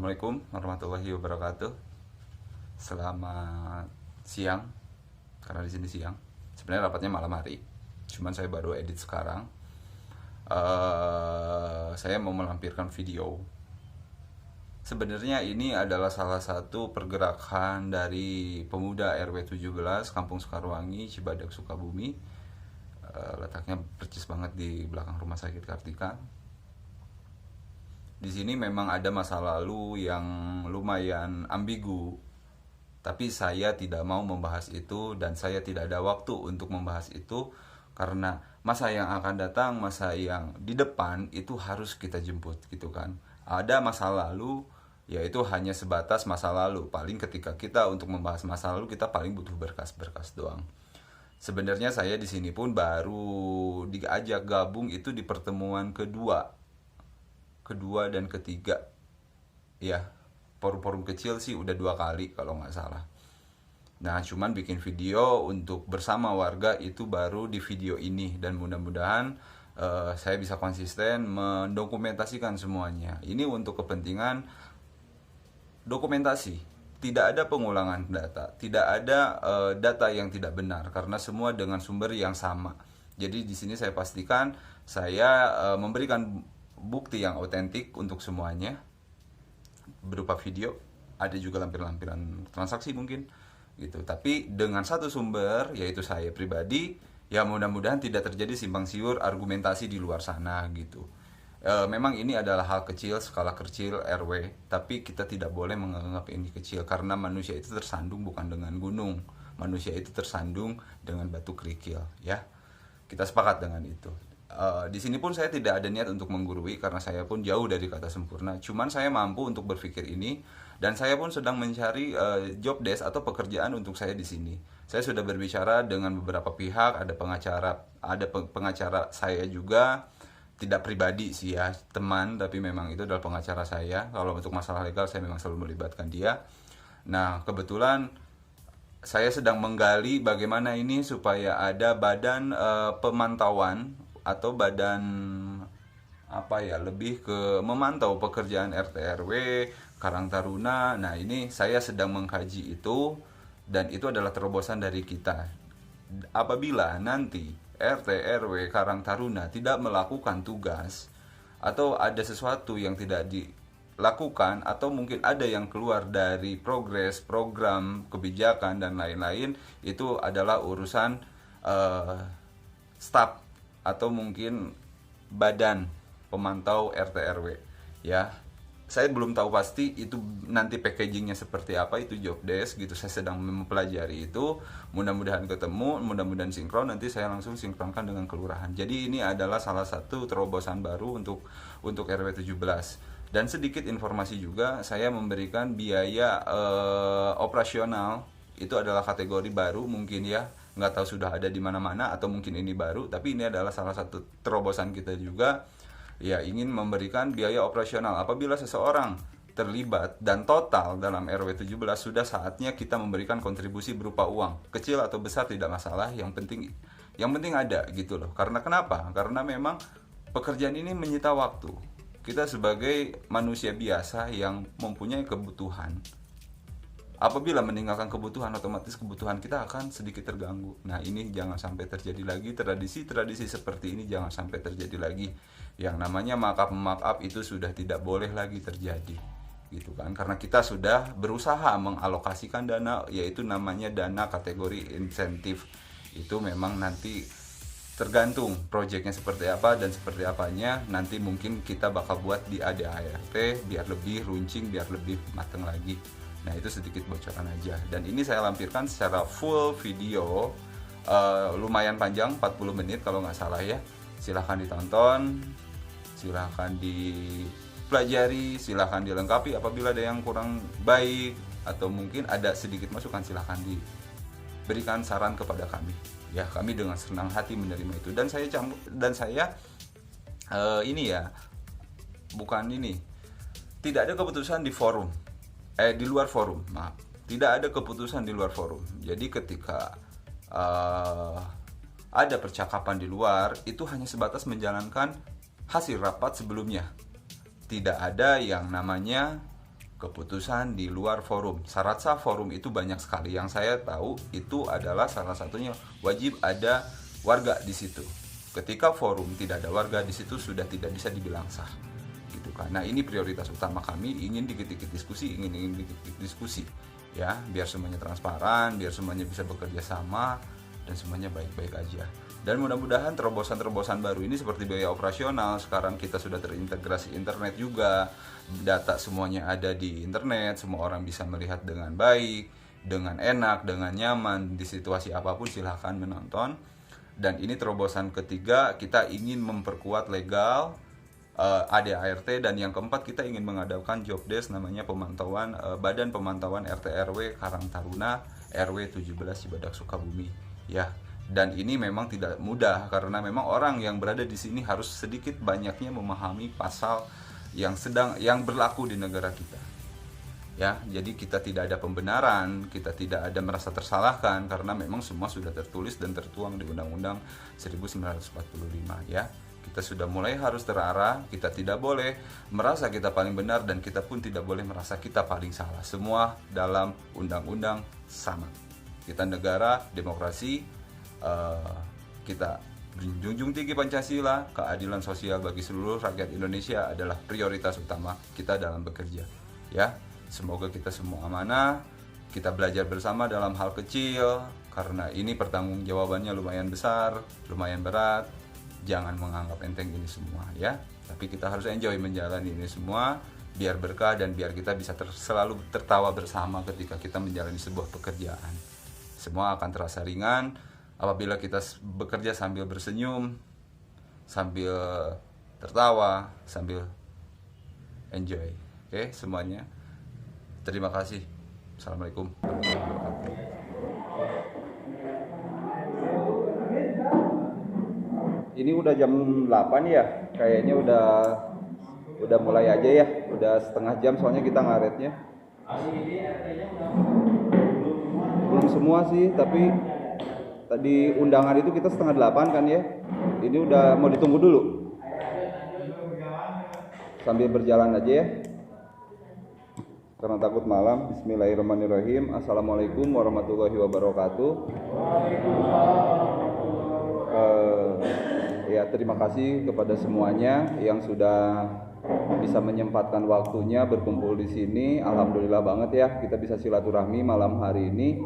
Assalamualaikum warahmatullahi wabarakatuh. Selamat siang, karena di sini siang. Sebenarnya rapatnya malam hari, cuman saya baru edit sekarang. Saya mau melampirkan video. Sebenarnya ini adalah salah satu pergerakan dari pemuda RW 17 Kampung Sekarwangi, Cibadak, Sukabumi. Letaknya percis banget di belakang Rumah Sakit Kartika. Di sini memang ada masa lalu yang lumayan ambigu, tapi saya tidak mau membahas itu dan saya tidak ada waktu untuk membahas itu karena masa yang akan datang, masa yang di depan itu harus kita jemput gitu kan. Ada masa lalu, yaitu hanya sebatas masa lalu. Paling ketika kita untuk membahas masa lalu kita paling butuh berkas-berkas doang. Sebenarnya saya di sini pun baru diajak gabung itu di pertemuan kedua dan ketiga, ya. Forum-forum kecil sih udah 2 kali kalau nggak salah. Nah, cuman bikin video untuk bersama warga itu baru di video ini, dan mudah-mudahan saya bisa konsisten mendokumentasikan semuanya. Ini untuk kepentingan dokumentasi, tidak ada pengulangan data, tidak ada data yang tidak benar karena semua dengan sumber yang sama. Jadi di sini saya pastikan saya memberikan bukti yang otentik untuk semuanya berupa video, ada juga lampiran-lampiran transaksi mungkin gitu, tapi dengan satu sumber yaitu saya pribadi. Ya mudah-mudahan tidak terjadi simpang siur argumentasi di luar sana gitu. Memang ini adalah hal kecil, skala kecil RW, tapi kita tidak boleh menganggap ini kecil karena manusia itu tersandung bukan dengan gunung, manusia itu tersandung dengan batu kerikil, ya. Kita sepakat dengan itu. Di sini pun saya tidak ada niat untuk menggurui karena saya pun jauh dari kata sempurna. Cuman saya mampu untuk berpikir ini dan saya pun sedang mencari job desk atau pekerjaan untuk saya di sini. Saya sudah berbicara dengan beberapa pihak, ada pengacara saya juga, tidak pribadi sih ya, teman, tapi memang itu adalah pengacara saya. Kalau untuk masalah legal saya memang selalu melibatkan dia. Nah, kebetulan saya sedang menggali bagaimana ini supaya ada badan pemantauan atau badan apa ya, lebih ke memantau pekerjaan RT RW Karang Taruna. Nah, ini saya sedang mengkaji itu dan itu adalah terobosan dari kita. Apabila nanti RT RW Karang Taruna tidak melakukan tugas atau ada sesuatu yang tidak dilakukan atau mungkin ada yang keluar dari progres, program, kebijakan dan lain-lain, itu adalah urusan staf atau mungkin badan pemantau RT RW, ya. Saya belum tahu pasti itu nanti packagingnya seperti apa, itu job desk gitu. Saya sedang mempelajari itu, mudah-mudahan ketemu, mudah-mudahan sinkron. Nanti saya langsung sinkronkan dengan kelurahan. Jadi ini adalah salah satu terobosan baru untuk RW 17. Dan sedikit informasi juga, saya memberikan biaya operasional. Itu adalah kategori baru mungkin ya, nggak tahu sudah ada di mana-mana atau mungkin ini baru, tapi ini adalah salah satu terobosan kita juga, ya, ingin memberikan biaya operasional. Apabila seseorang terlibat dan total dalam RW 17, sudah saatnya kita memberikan kontribusi berupa uang, kecil atau besar tidak masalah, yang penting ada gitu loh. Karena kenapa? Karena memang pekerjaan ini menyita waktu. Kita sebagai manusia biasa yang mempunyai kebutuhan, apabila meninggalkan kebutuhan, otomatis kebutuhan kita akan sedikit terganggu. Nah, ini jangan sampai terjadi lagi. Tradisi-tradisi seperti ini jangan sampai terjadi lagi. Yang namanya markup itu sudah tidak boleh lagi terjadi, gitu kan? Karena kita sudah berusaha mengalokasikan dana, yaitu namanya dana kategori insentif. Itu memang nanti tergantung proyeknya seperti apa dan seperti apanya. Nanti mungkin kita bakal buat di ADART biar lebih runcing, biar lebih matang lagi. Nah, itu sedikit bocoran aja. Dan ini saya lampirkan secara full video, lumayan panjang, 40 menit kalau nggak salah ya. Silahkan ditonton, silahkan dipelajari, silahkan dilengkapi. Apabila ada yang kurang baik atau mungkin ada sedikit masukan, silahkan diberikan saran kepada kami. Ya, kami dengan senang hati menerima itu. Dan saya ini ya, bukan ini, tidak ada keputusan di luar forum, maaf. Tidak ada keputusan di luar forum. Jadi ketika ada percakapan di luar, itu hanya sebatas menjalankan hasil rapat sebelumnya. Tidak ada yang namanya keputusan di luar forum. Syarat sah forum itu banyak sekali. Yang saya tahu itu adalah salah satunya wajib ada warga di situ. Ketika forum tidak ada warga di situ sudah tidak bisa dibilang sah. Gitu kan. Nah, ini prioritas utama kami, ingin dikit-dikit diskusi, ingin dikit-dikit diskusi. Ya, biar semuanya transparan, biar semuanya bisa bekerja sama dan semuanya baik-baik aja. Dan mudah-mudahan terobosan-terobosan baru ini seperti biaya operasional, sekarang kita sudah terintegrasi internet juga, data semuanya ada di internet, semua orang bisa melihat dengan baik, dengan enak, dengan nyaman, di situasi apapun silahkan menonton. Dan ini terobosan ketiga, kita ingin memperkuat legal ADART, dan yang keempat kita ingin mengadakan job desk namanya pemantauan Badan Pemantauan RT RW Karang Taruna RW 17 Cibadak Sukabumi ya. Dan ini memang tidak mudah karena memang orang yang berada di sini harus sedikit banyaknya memahami pasal yang berlaku di negara kita. Ya, jadi kita tidak ada pembenaran, kita tidak ada merasa tersalahkan karena memang semua sudah tertulis dan tertuang di Undang-Undang 1945 ya. Kita sudah mulai harus terarah, kita tidak boleh merasa kita paling benar dan kita pun tidak boleh merasa kita paling salah. Semua dalam undang-undang sama. Kita negara demokrasi, kita junjung tinggi Pancasila, keadilan sosial bagi seluruh rakyat Indonesia adalah prioritas utama kita dalam bekerja. Ya, semoga kita semua amanah, kita belajar bersama dalam hal kecil karena ini pertanggungjawabannya lumayan besar, lumayan berat. Jangan menganggap enteng ini semua ya, tapi kita harus enjoy menjalani ini semua biar berkah dan biar kita bisa selalu tertawa bersama ketika kita menjalani sebuah pekerjaan. Semua akan terasa ringan apabila kita bekerja sambil bersenyum, sambil tertawa, sambil enjoy. Oke, semuanya. Terima kasih. Assalamualaikum warahmatullahi wabarakatuh. Ini udah jam 8 ya, kayaknya udah mulai aja ya, udah setengah jam soalnya kita ngaretnya. Belum semua sih, tapi tadi undangan itu kita setengah 8 kan ya. Ini udah mau ditunggu dulu. Sambil berjalan aja ya. Karena takut malam. Bismillahirrahmanirrahim. Assalamualaikum warahmatullahi wabarakatuh. Ya, terima kasih kepada semuanya yang sudah bisa menyempatkan waktunya berkumpul di sini. Alhamdulillah banget ya kita bisa silaturahmi malam hari ini.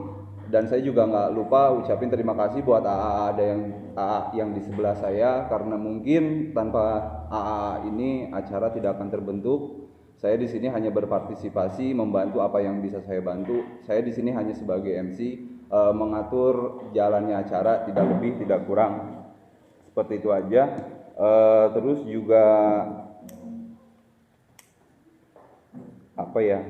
Dan saya juga nggak lupa ucapin terima kasih buat AA yang di sebelah saya, karena mungkin tanpa AA ini acara tidak akan terbentuk. Saya di sini hanya berpartisipasi, membantu apa yang bisa saya bantu. Saya di sini hanya sebagai MC, mengatur jalannya acara, tidak lebih tidak kurang. Seperti itu aja. Terus juga apa ya?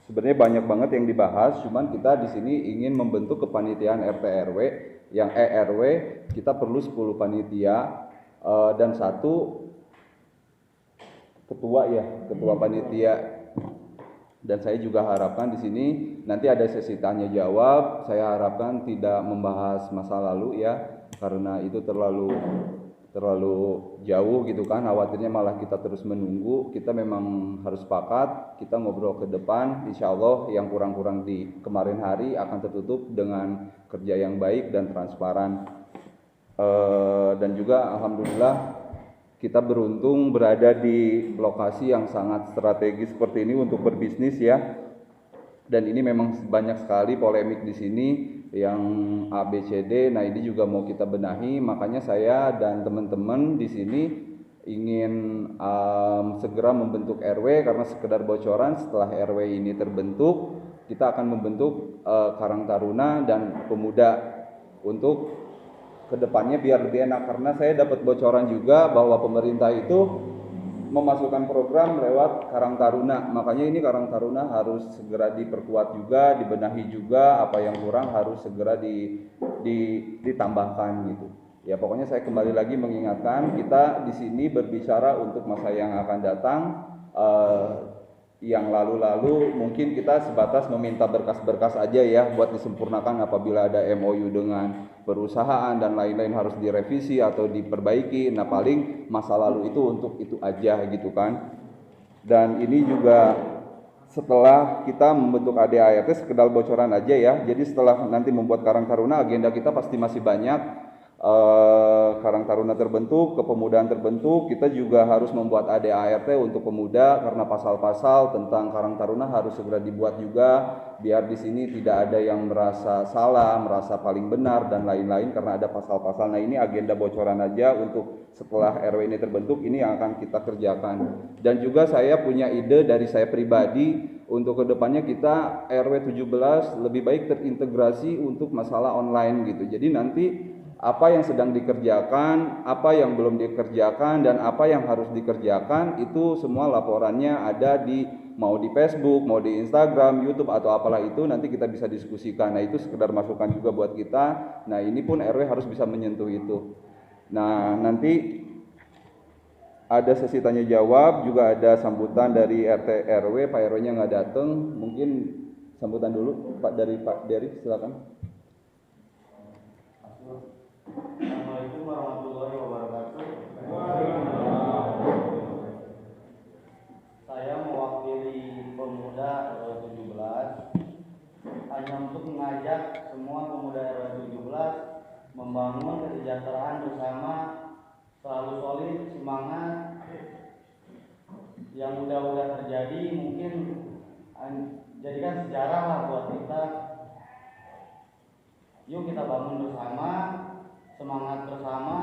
Sebenarnya banyak banget yang dibahas, cuman kita di sini ingin membentuk kepanitiaan RT RW yang ERW. Kita perlu 10 panitia dan 1 ketua ya, ketua panitia. Dan saya juga harapkan di sini nanti ada sesi tanya jawab. Saya harapkan tidak membahas masa lalu ya, karena itu terlalu jauh gitu kan. Khawatirnya malah kita terus menunggu. Kita memang harus sepakat, kita ngobrol ke depan. Insya Allah yang kurang-kurang di kemarin hari akan tertutup dengan kerja yang baik dan transparan. Dan juga alhamdulillah kita beruntung berada di lokasi yang sangat strategis seperti ini untuk berbisnis ya. Dan ini memang banyak sekali polemik di sini yang ABCD. Nah, ini juga mau kita benahi. Makanya saya dan teman-teman di sini ingin segera membentuk RW, karena sekedar bocoran setelah RW ini terbentuk, kita akan membentuk Karang Taruna dan Pemuda untuk kedepannya biar lebih enak, karena saya dapat bocoran juga bahwa pemerintah itu memasukkan program lewat Karang Taruna. Makanya ini Karang Taruna harus segera diperkuat juga, dibenahi juga, apa yang kurang harus segera ditambahkan gitu. Ya pokoknya saya kembali lagi mengingatkan, kita di sini berbicara untuk masa yang akan datang. Yang lalu-lalu mungkin kita sebatas meminta berkas-berkas aja ya buat disempurnakan apabila ada MOU dengan perusahaan dan lain-lain harus direvisi atau diperbaiki. Nah paling masa lalu itu untuk itu aja gitu kan. Dan ini juga setelah kita membentuk ADART, sekedar bocoran aja ya. Jadi setelah nanti membuat Karang Taruna, agenda kita pasti masih banyak. Karang Taruna terbentuk, kepemudaan terbentuk, kita juga harus membuat ADART untuk pemuda karena pasal-pasal tentang Karang Taruna harus segera dibuat juga biar di sini tidak ada yang merasa salah, merasa paling benar dan lain-lain karena ada pasal-pasal. Nah, ini agenda bocoran aja untuk setelah RW ini terbentuk, ini yang akan kita kerjakan. Dan juga saya punya ide dari saya pribadi untuk kedepannya kita RW 17 lebih baik terintegrasi untuk masalah online gitu. Jadi nanti apa yang sedang dikerjakan, apa yang belum dikerjakan, dan apa yang harus dikerjakan itu semua laporannya ada di mau di Facebook, mau di Instagram, YouTube atau apalah itu nanti kita bisa diskusikan. Nah itu sekedar masukan juga buat kita. Nah ini pun RW harus bisa menyentuh itu. Nah nanti ada sesi tanya jawab, juga ada sambutan dari RT RW, Pak RW-nya nggak datang, mungkin sambutan dulu Pak dari Pak Dery, silakan. Assalamualaikum warahmatullahi wabarakatuh. Saya mewakili pemuda RW 17 hanya untuk mengajak semua pemuda RW 17 membangun kesejahteraan bersama, selalu solid, semangat. Yang udah terjadi mungkin jadikan sejarah lah buat kita. Yuk kita bangun bersama, semangat bersama,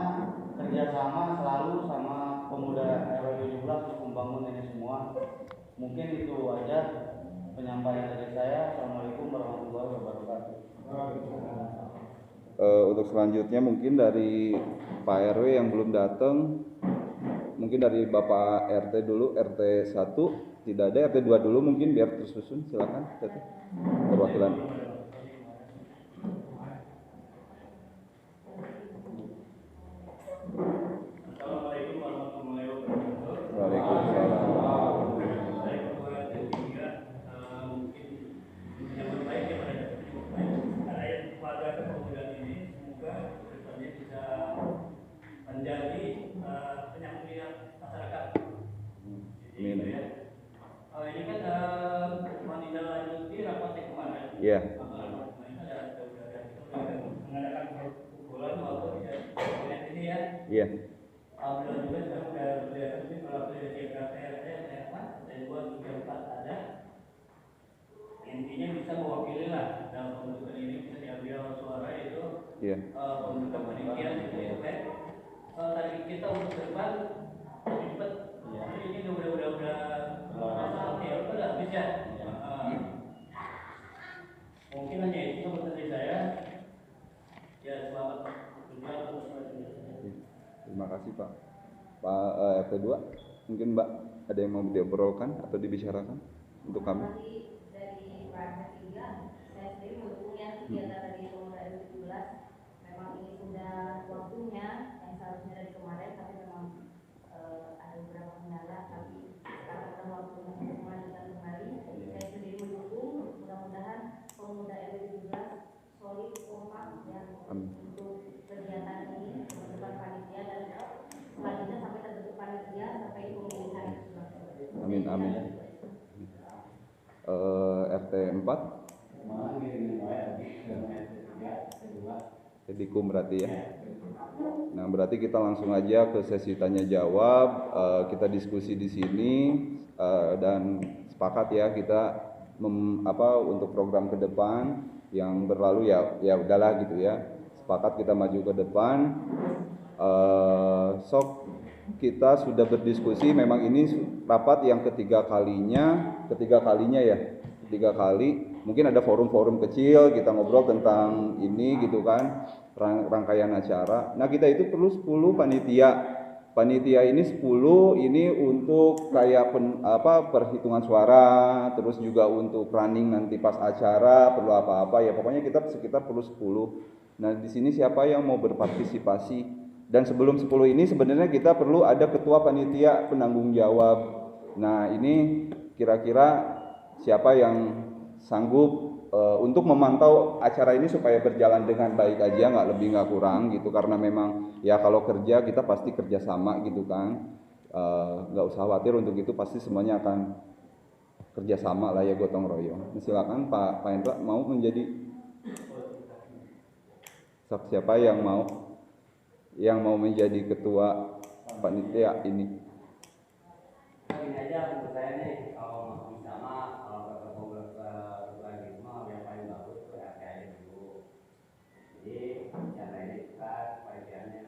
kerjasama selalu sama pemuda RW 17 untuk membangun ini semua. Mungkin itu aja penyampaian dari saya. Assalamualaikum warahmatullahi wabarakatuh. Untuk selanjutnya mungkin dari Pak RW yang belum datang, mungkin dari Bapak RT dulu, RT 1 tidak ada, RT 2 dulu mungkin biar tersusun, silakan perwakilan. Assalamualaikum warahmatullahi wabarakatuh. Waalaikumsalam. Saya ketua juga mungkin menyambut baik ya pada pada kepemudaan ini, semoga kedepannya bisa menjadi penyambung masyarakat. Jadi ya. Ini kan menindaklanjuti rapat yang kemarin. Iya. Mengadakan perkumpulan maupun ini ya. Iya. Alhamdulillah juga saya sudah berlihat kalau dari KPRT dan buat 34 ada. Intinya bisa mewakili lah dalam pembentukan ini bisa diambil suara itu. Iya. Pembentukan panitia itu ya. Tadi kita untuk depan lebih cepat. Ini udah habis ya. Mungkin hanya itu sambutan dari saya. Ya selamat berjuang terus. Terima kasih Pak. Pak RT 2, mungkin Mbak ada yang mau diobrolkan atau dibicarakan untuk kami? Dari Pak RT 3, saya sendiri mendukungnya kegiatan dari pemuda RW 17. Memang ini sudah waktunya yang seharusnya dari kemarin, tapi memang ada beberapa kendala, tapi sekarang kita waktunya untuk melanjutkan kembali. Saya sendiri mendukung, mudah-mudahan pemuda RW 17 solid, kompak ya untuk kegiatan ini, pembentukan panitia dan selanjutnya sampai terbentuk panitia sampai pemilihan. Amin amin. RT 4 Edikum berarti ya. Nah berarti kita langsung aja ke sesi tanya jawab. Kita diskusi di sini dan sepakat ya kita untuk program ke depan yang berlalu ya udahlah gitu ya. Sepakat kita maju ke depan. Sok kita sudah berdiskusi, memang ini rapat yang ketiga kalinya ya, 3 kali. Mungkin ada forum-forum kecil kita ngobrol tentang ini gitu kan, rangkaian acara. Nah kita itu perlu 10 panitia ini 10 ini untuk kayak perhitungan suara, terus juga untuk running nanti pas acara perlu apa-apa ya, pokoknya kita sekitar perlu 10. Nah di sini siapa yang mau berpartisipasi? Dan sebelum 10 ini sebenarnya kita perlu ada ketua panitia penanggung jawab. Nah ini kira-kira siapa yang sanggup untuk memantau acara ini supaya berjalan dengan baik aja, nggak lebih nggak kurang gitu. Karena memang ya kalau kerja kita pasti kerjasama gitu kan. nggak usah khawatir untuk itu, pasti semuanya akan kerjasama lah ya, gotong royong. Silakan Pak Hendra mau menjadi siapa yang mau menjadi ketua panitia ini. Ini aja menurut saya nih, kalau bisa mah kalau ketemu lagi semua yang paling bagus itu RT aja dulu. Jadi yang lainnya kita panitianya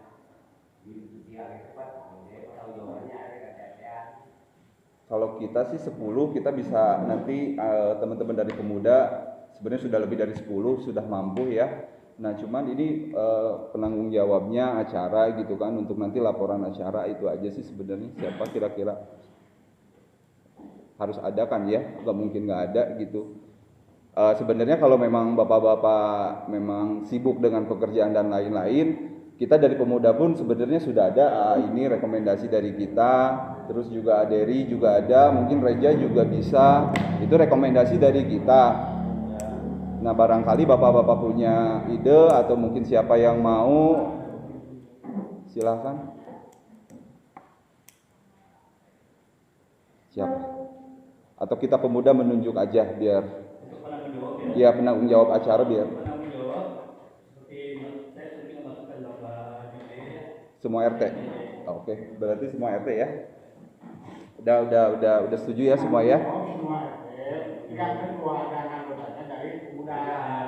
diskusi agak cepat, jadi tahu jawabannya ada kerjaan. Kalau kita sih 10, kita bisa nanti teman-teman dari pemuda sebenarnya sudah lebih dari 10 sudah mampu ya. Nah cuman ini penanggung jawabnya acara gitu kan, untuk nanti laporan acara itu aja sih sebenarnya, siapa kira-kira harus ada kan ya, nggak mungkin nggak ada gitu. Sebenarnya kalau memang bapak-bapak memang sibuk dengan pekerjaan dan lain-lain, kita dari pemuda pun sebenarnya sudah ada ini rekomendasi dari kita, terus juga Aderi juga ada, mungkin Reja juga bisa, itu rekomendasi dari kita. Nah barangkali bapak-bapak punya ide atau mungkin siapa yang mau, silahkan. Siapa? Atau kita pemuda menunjuk aja biar ya penanggung jawab acara biar semua RT. Oke, berarti semua RT ya. Udah setuju ya semua ya?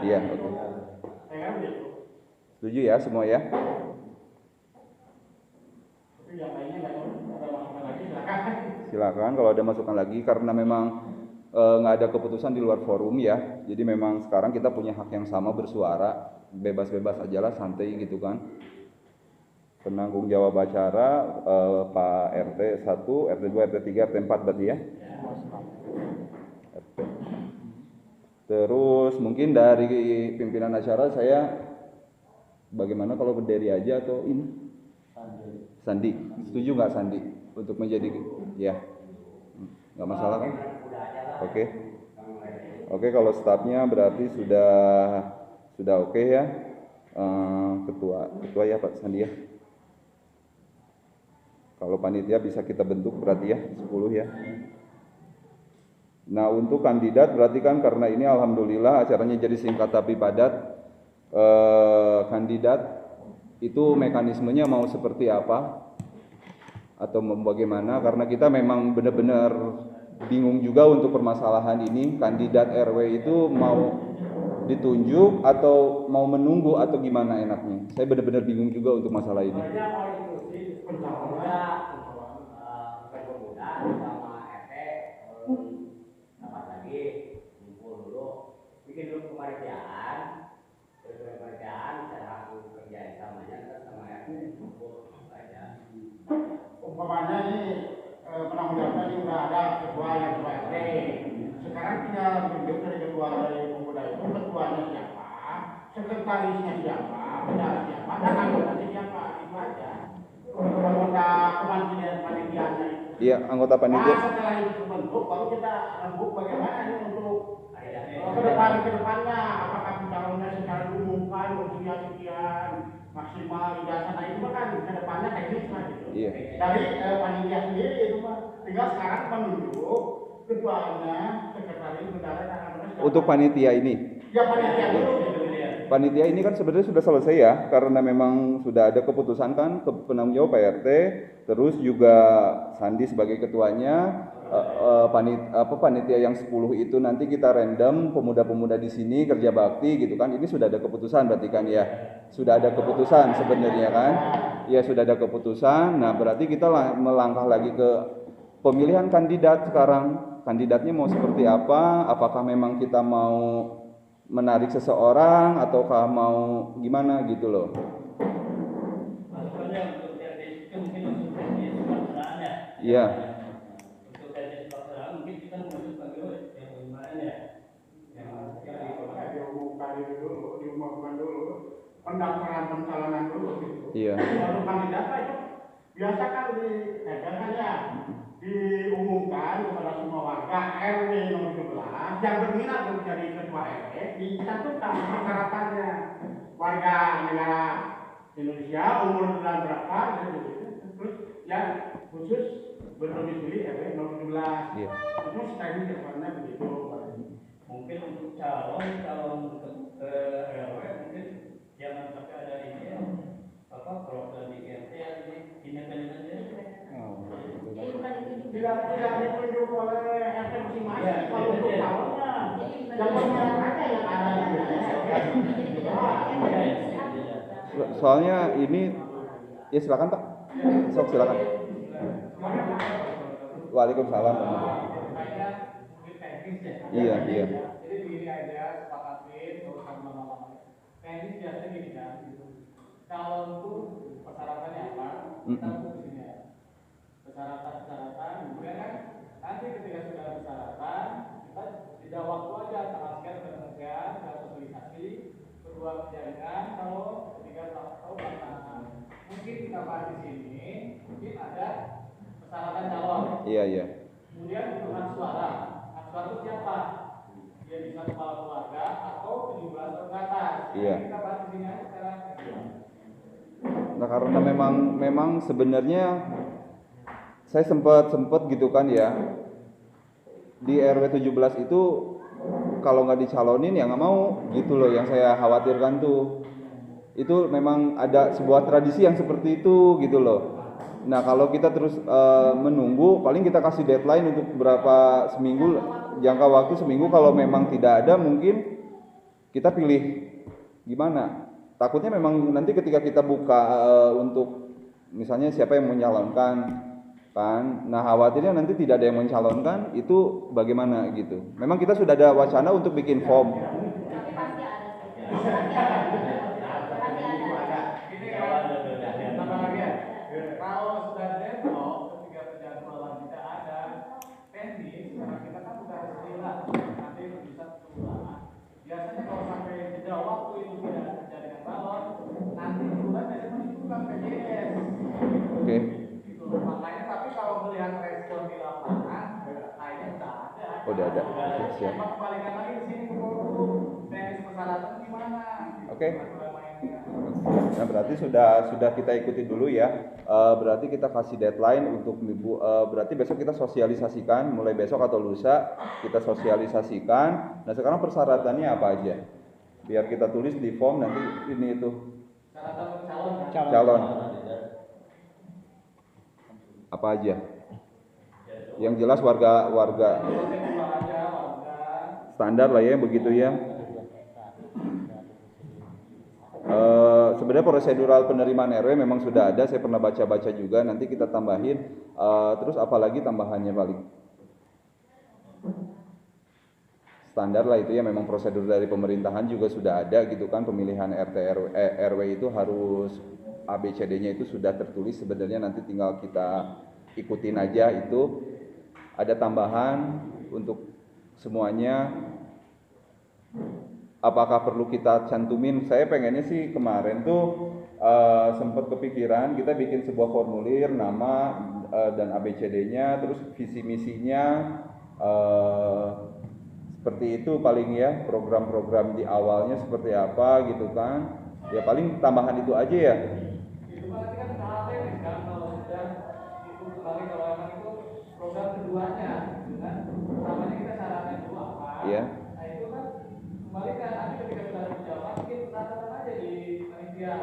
Iya, oke. Setuju ya semua ya? Silakan kalau ada masukan lagi, karena memang nggak ada keputusan di luar forum ya. Jadi memang sekarang kita punya hak yang sama bersuara, bebas-bebas aja lah, santai gitu kan. Penanggung jawab acara Pak RT 1, RT 2, RT 3, RT 4 berarti ya. RT. Terus mungkin dari pimpinan acara saya, bagaimana kalau berdiri aja atau ini? Sandi, setuju nggak Sandi untuk menjadi ya? Nggak masalah kan? Oke. Oke, kalau stafnya berarti sudah oke ya. Ketua ya Pak Sandi ya. Kalau panitia bisa kita bentuk berarti ya 10 ya. Nah untuk kandidat berarti kan karena ini alhamdulillah acaranya jadi singkat tapi padat. Kandidat itu mekanismenya mau seperti apa atau bagaimana, karena kita memang benar-benar bingung juga untuk permasalahan ini. Kandidat RW itu mau ditunjuk atau mau menunggu atau gimana enaknya, saya benar-benar bingung juga untuk masalah ini. Bikin dulu kepanitiaan, terus kepanitiaan cara aku kerjain sama RT kumpul aja. Umpamanya ini penanggung jawabnya ini udah ada ketua yang ketua RT. Sekarang tinggal bentuk dari ketua dari pemuda itu, ketuanya siapa, sekretarisnya siapa, bendahara siapa, dan anggotanya siapa, itu aja. Anggota panitianya itu. Iya, anggota panitia. Nah, setelah itu terbentuk, baru kita rembuk bagaimana ini untuk kedepannya, apakah pencalonnya secara diumumkan, sekian maksimal ijazah, nah itu kan kedepannya teknis lah gitu. Iya. Dari panitia sendiri itu Pak, tinggal sekarang menunjuk ketuanya, sekretaris, bendahara dan anggota. Untuk panitia ini. Ya panitia dulu. Panitia ini kan sebenarnya sudah selesai ya, karena memang sudah ada keputusan kan, penanggung jawab Pak RT, terus juga Sandi sebagai ketuanya, panitia yang 10 itu nanti kita random pemuda-pemuda di sini kerja bakti gitu kan. Ini sudah ada keputusan berarti kan ya, sudah ada keputusan sebenarnya kan, ya sudah ada keputusan. Nah berarti kita melangkah lagi ke pemilihan kandidat sekarang. Kandidatnya mau seperti apa, apakah memang kita mau menarik seseorang ataukah mau gimana gitu loh. Maksudnya untuk teknis itu mungkin untuk teknis pelaksanaan ya. Iya. Untuk teknis pelaksanaan mungkin kita menunjuk bagaimana yang gimana ya. Yang diumumkan dulu, pendaftaran pencalonan dulu gitu. Iya. Lalu kandidat itu biasa kan kan ya, diumumkan kepada semua warga RW nomor 17 yang berminat untuk jadi ketua RW, dicantumkan persyaratannya, warga negara Indonesia, umur bulan berapa, terus ya khusus berdomisili RW 017. Iya. Itu sekali jawabannya begitu. Mungkin untuk calon ke RW mungkin jangan sampai ada ini ya, apa program di RT yang ditindakan aja. Jadi bukan itu juga. Tidak ditunjuk oleh RT masing-masing. Iya, Kalau untuk iya. calonnya, Jadi bukan yang itu. ada yang ada di RT. Jadi tidak. Soalnya ini ya silakan Pak. Sok silakan. Waalaikumsalam. Kayaknya mungkin teknis ya. Iya, iya. Jadi begini aja, sepakatin, terus sama teknis biasanya gini kan. Calon tuh persyaratannya apa? Kita ukur di sini ya. Persyaratan, kemudian kan nanti ketika sudah persyaratan, kita tidak waktu aja tanggal sekian kemudian kita sosialisasi kedua jaringan kalau ketiga tahu pelaksanaan. Mungkin kita bahas di sini, mungkin ada persyaratan calon. Iya, iya. Kemudian untuk hak suara itu siapa? Dia bisa kepala keluarga atau 17 tahun ke atas. Iya. Kita bahas di sini aja sekarang. Nah, karena memang sebenarnya saya sempat gitu kan ya. Di RW 17 itu kalau nggak dicalonin ya nggak mau gitu loh, yang saya khawatirkan tuh. Itu memang ada sebuah tradisi yang seperti itu gitu loh. Nah, kalau kita terus menunggu, paling kita kasih deadline untuk berapa seminggu, jangka waktu seminggu. Kalau memang tidak ada, mungkin kita pilih gimana. Takutnya memang nanti ketika kita buka untuk misalnya siapa yang mencalonkan kan, nah khawatirnya nanti tidak ada yang mencalonkan, itu bagaimana gitu. Memang kita sudah ada wacana untuk bikin form. Tapi pasti ada. Pasti ada. Pasti ada. Ini kalau tambah lagi ya. Kalau sudah deadlock ketika penjadwalan tidak ada teknis, karena kita kan sudah sebulan, nanti bisa sebulan. Biasanya kalau sampai jeda waktu itu tidak terjadi dengan balon, nanti bulan biasanya menentukan PJS. Oke. Gitu. Makanya tapi kalau melihat respon di lapangan, kayaknya sudah ada. Oh, udah ada. Oke, siap. Cuma kembalikan lagi di sini ke forum teknis persyaratan gimana? Oke. Aturan mainnya. Nah, berarti sudah kita ikuti dulu ya. Berarti kita kasih deadline untuk minggu. Berarti besok kita sosialisasikan, mulai besok atau lusa kita sosialisasikan. Nah, sekarang persyaratannya apa aja? Biar kita tulis di form nanti ini itu. Calon. Apa aja? Yang jelas warga standar lah ya, begitu ya. Sebenarnya prosedural penerimaan RW memang sudah ada, saya pernah baca-baca juga, nanti kita tambahin. Terus apalagi tambahannya paling standar lah itu ya, memang prosedur dari pemerintahan juga sudah ada gitu kan, pemilihan RW itu harus ABCD-nya itu sudah tertulis, sebenarnya nanti tinggal kita ikutin aja itu. Ada tambahan untuk semuanya. Apakah perlu kita cantumin? Saya pengennya sih kemarin tuh sempat kepikiran kita bikin sebuah formulir nama dan ABCD-nya, terus visi misinya seperti itu paling ya, program-program di awalnya seperti apa gitu kan. Ya paling tambahan itu aja ya. Itu berarti kan hal teknis kan, kalau sudah itu kembali kalau emang itu program keduanya, gitu kan? Pertamanya kita syaratnya dulu apa? Iya. Nah itu kan kembali kan nanti ketika sudah ada pejabat, mungkin catatkan aja di panitia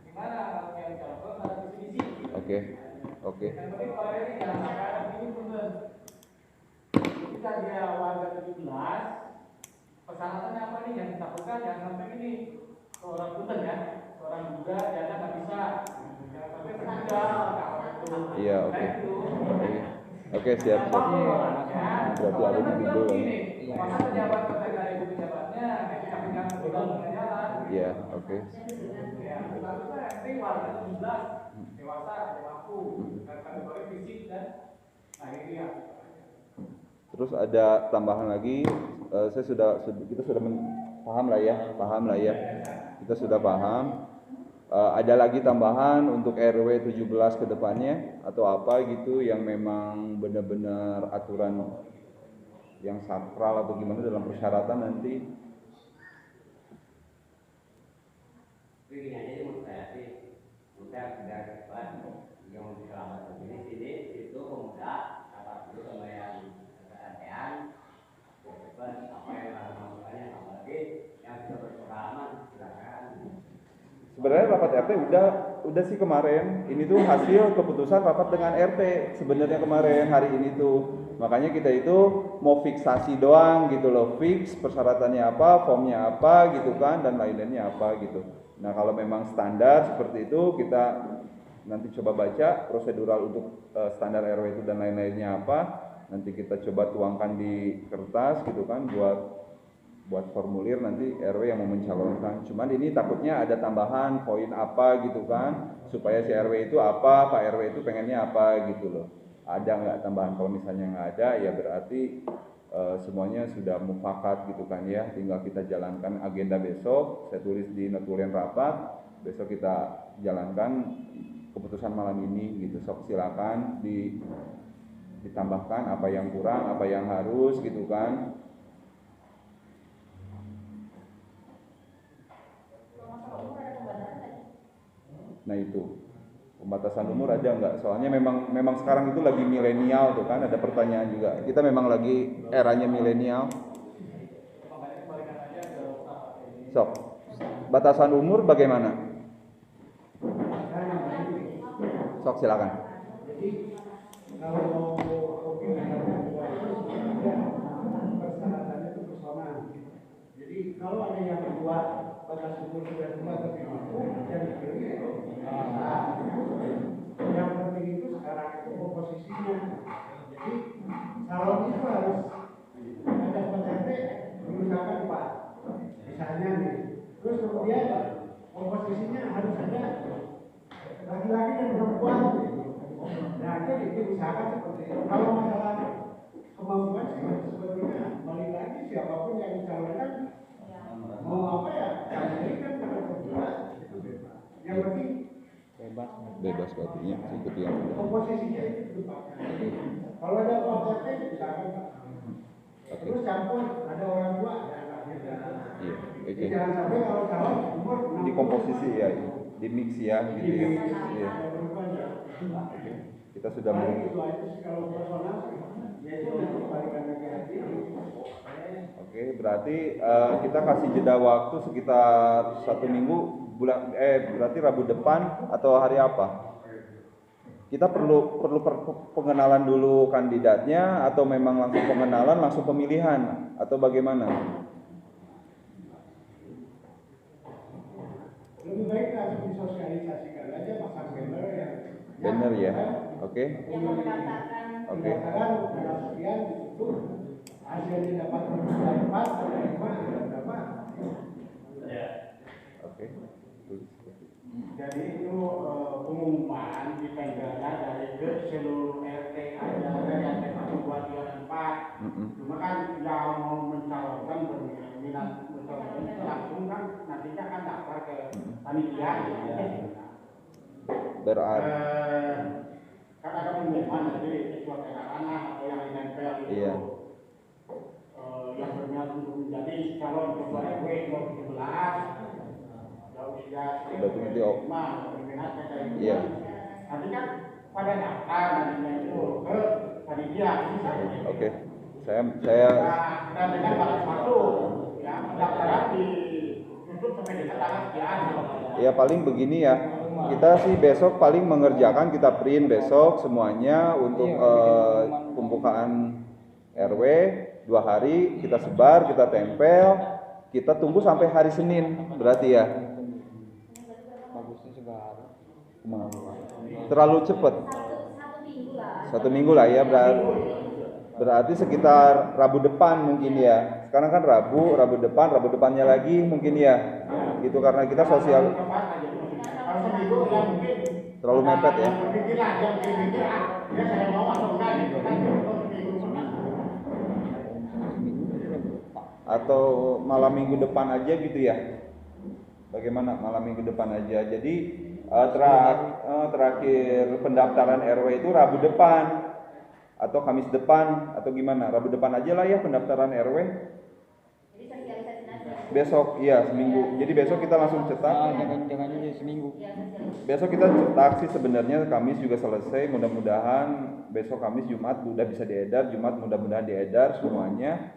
gimana yang calon ada visi misi. Oke. Oke. Yang penting kalau ini jangan sampai ada ini bener. Ketika dia warga 17, persyaratannya apa nih yang ditakutkan? Jangan sampai ini seorang punten ya, seorang muda janda nggak bisa, jangan sampai meninggal. Iya, oke. Oke, siap. Berarti ada di Google ya. Masa pejabat ketika ibu pejabatnya, ketika pejabat sudah jalan. Iya, oke. Ya, seharusnya yang penting warga 17, dewasa, mampu, dan kategori fisik dan akhirnya. Terus ada tambahan lagi, kita sudah paham lah ya, kita sudah paham. Ada lagi tambahan untuk RW 17 ke depannya atau apa gitu yang memang benar-benar aturan yang sakral atau gimana dalam persyaratan nanti. Begini aja menurut saya sih, kita sudah cepat yang selamat begini sini itu pemuda Sebenarnya rapat RT udah sih kemarin. Ini tuh hasil keputusan rapat dengan RT sebenarnya kemarin hari ini tuh. Makanya kita itu mau fiksasi doang gitu loh, fix persyaratannya apa, formnya apa gitu kan, dan lain-lainnya apa gitu. Nah kalau memang standar seperti itu kita nanti coba baca prosedural untuk standar RW itu dan lain-lainnya apa. Nanti kita coba tuangkan di kertas gitu kan buat formulir nanti RW yang mau mencalonkan. Cuman ini takutnya ada tambahan poin apa gitu kan, supaya si RW itu apa, Pak RW itu pengennya apa gitu loh. Ada nggak tambahan? Kalau misalnya nggak ada ya berarti semuanya sudah mufakat gitu kan ya. Tinggal kita jalankan agenda besok. Saya tulis di notulen rapat. Besok kita jalankan keputusan malam ini gitu. Sok silakan ditambahkan apa yang kurang, apa yang harus gitu kan. Nah itu pembatasan umur ada nggak? Soalnya memang sekarang itu lagi milenial tuh kan, ada pertanyaan juga. Kita memang lagi eranya milenial. Sok, batasan umur bagaimana? Sok silakan. Kalau persyaratannya itu personal. Jadi kalau ada yang membuat batas umur sudah tua tapi mampu, yang dipilih yang penting itu sekarang itu komposisinya. Jadi calon itu harus ada PTT menggunakan Pak. Misalnya nih, terus kemudian komposisinya harus ada laki-laki dan perempuan. Nah itu misalkan seperti itu. Kalau masalah kemampuan sih sebetulnya balik lagi siapapun yang dicalonkan mau apa ya, yang ini kan pada berdua. Yang penting Bebas berarti ya, seperti yang komposisinya itu ditempatkan. Jadi kalau ada OTT misalkan terus campur ada orang tua ada anaknya. Iya, Jadi jangan sampai kalau calon umur di komposisi ya, di mix ya gitu ya. Iya. Oke. Kita sudah mau. Itu aja sih kalau personal ya itu nanti kembalikan lagi hati. Oke, berarti kita kasih jeda waktu sekitar 1 minggu berarti Rabu depan atau hari apa? Kita perlu pengenalan dulu kandidatnya atau memang langsung pengenalan langsung pemilihan atau bagaimana? Lebih baik langsung disosialisasikan aja pasang banner ya. Banner ya, oke. Yang mendaftarkan. Oke. Mendaftarkan tanggal sekian itu hasilnya dapat berapa, ada 5, ada berapa. Oke. Jadi itu pengumuman ditempelkan dari ke seluruh RT ada yang RT 1, 2, 3, dan 4. Cuma kan yang mau mencalonkan berminat mencalonkan itu langsung kan nantinya kan daftar ke panitia. Berarti Kan ada pengumuman jadi suatu anak atau yang ditempel itu. Iya. Yang berminat untuk menjadi calon ketua RW 2017. Berarti nanti Iya. Nanti kan pada daftar nantinya itu ke panitia. Oke. Saya Dan dengan batas waktu ya pendaftaran ditutup sampai dengan tanggal sekian. ya paling begini ya. Kita sih besok paling mengerjakan, kita print besok semuanya untuk pembukaan RW 2 hari, kita sebar, kita tempel, kita tunggu sampai hari Senin berarti ya. Terlalu cepat. Satu minggu lah ya, berarti sekitar Rabu depan mungkin ya. Sekarang kan Rabu depannya lagi mungkin ya. Gitu karena kita sosial terlalu mepet ya. Atau malam minggu depan aja gitu ya. Bagaimana malam minggu depan aja. Jadi terakhir pendaftaran RW itu Rabu depan atau Kamis depan atau gimana? Rabu depan aja lah ya pendaftaran RW. Jadi sosialisasi nanti. Besok iya seminggu. Jadi besok kita langsung cetak. Jangan seminggu. Besok kita cetak sih sebenarnya Kamis juga selesai. Mudah-mudahan besok Kamis Jumat udah bisa diedar. Jumat mudah-mudahan diedar semuanya.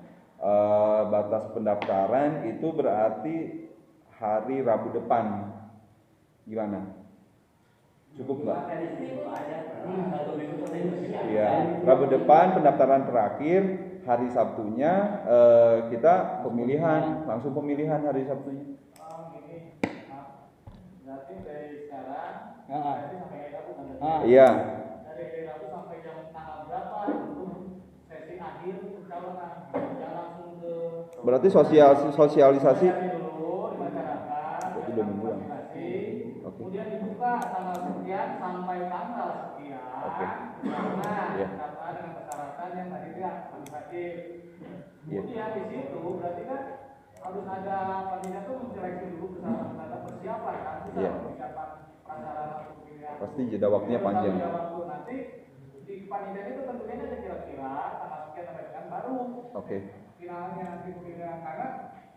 Batas pendaftaran itu berarti hari Rabu depan. Gimana? Cukup nggak? Itu aja. 1 minggu selesai. Iya, Rabu depan pendaftaran terakhir, hari Sabtunya kita pemilihan, langsung pemilihan hari Sabtunya. Berarti dari sekarang, Heeh. sampai Rabu kan? Iya, Dari Rabu sampai jam tanggal berapa untuk sesi akhir pencalonan? Yang langsung ke berarti sosialisasi. dulu di masyarakat. Berarti 2 minggu lah. Oke. Kemudian dibuka tanggal sekian sampai tanggal sekian. Oke. Nah, Iya. data dengan persyaratan yang tadi dia administratif. Iya. Kemudian di situ berarti kan harus ada panitia tuh menyeleksi dulu persyaratan persiapan kan. Bisa Iya. persiapan prasarana untuk pemilihan. Pasti jeda waktunya panjang. Jeda waktu nanti di panitia itu tentunya ada kira-kira tanggal sekian sampai sekian baru Oke. finalnya nanti pemilihan karena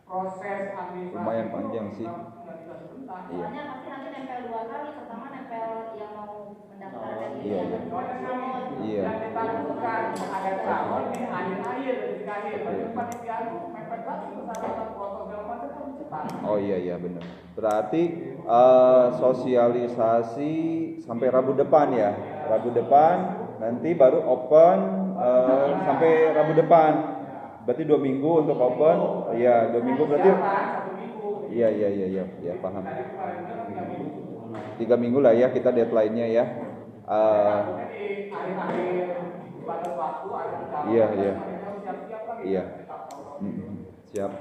proses administrasi Lumayan itu panjang sih. nggak bisa sebentar. Iya. Soalnya pasti nanti nempel 2 kali, pertama nempel yang mau mendaftarkan diri, Iya, yang iya. kedua calon. Iya. Dan kita bukan ada calon di akhir-akhir di akhir. Berarti panitia itu mepet lagi persyaratan foto segala macam kan cepat. Oh iya benar. Berarti sosialisasi sampai Rabu depan ya. Rabu depan nanti baru open sampai Rabu depan. Berarti 2 minggu untuk open. Iya, 2 minggu berarti. Iya, paham. 3 minggu lah ya kita deadline-nya ya. Di akhir-akhir batas waktu ada calon. Iya. Siap-siap lagi. Iya. Siap.